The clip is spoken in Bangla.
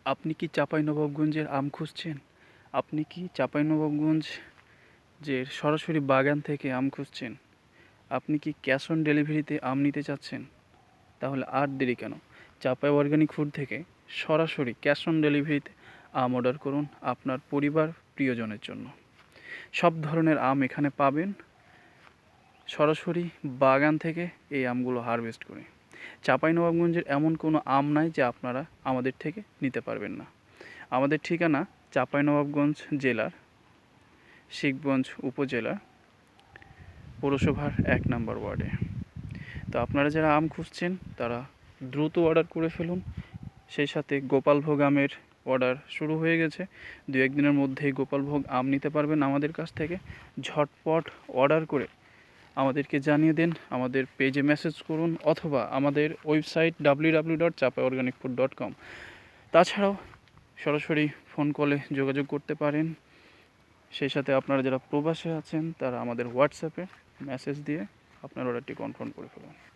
আপনি কি চাঁপাইনবাবগঞ্জের আম খুঁজছেন? আপনি কি চাঁপাইনবাবগঞ্জের সরাসরি বাগান থেকে আম খুঁজছেন? আপনি কি ক্যাশ অন ডেলিভারিতে আম নিতে চাচ্ছেন? তাহলে আর দেরি কেন? চাঁপাই অর্গানিক ফুড থেকে সরাসরি ক্যাশ অন ডেলিভারিতে আম অর্ডার করুন আপনার পরিবার প্রিয়জনের জন্য। সব ধরনের আম এখানে পাবেন সরাসরি বাগান থেকে এই আমগুলো হারভেস্ট করে। চাঁপাইনবাবগঞ্জের এমন কোনো আম নাই যে আপনারা আমাদের থেকে নিতে পারবেন না। আমাদের ঠিকানা চাঁপাইনবাবগঞ্জ জেলার শিবগঞ্জ উপজেলা পৌরসভার ১ নম্বর ওয়ার্ডে। তো আপনারা যারা আম খুঁজছেন তারা দ্রুত অর্ডার করে ফেলুন। সেই সাথে গোপালভোগ আমের অর্ডার শুরু হয়ে গেছে। ২-১ দিনের মধ্যেই গোপালভোগ আম নিতে পারবেন আমাদের কাছ থেকে। ঝটপট অর্ডার করে আমাদেরকে জানিয়ে দিন, আমাদের পেজে মেসেজ করুন অথবা আমাদের ওয়েবসাইট www.chapaiorganicfood.com। তাছাড়াও সরাসরি ফোন কলে যোগাযোগ করতে পারেন। সেই সাথে আপনারা যারা প্রবাসে আছেন তারা আমাদের হোয়াটসঅ্যাপে মেসেজ দিয়ে আপনার অর্ডারটি কনফার্ম করে ফেলুন।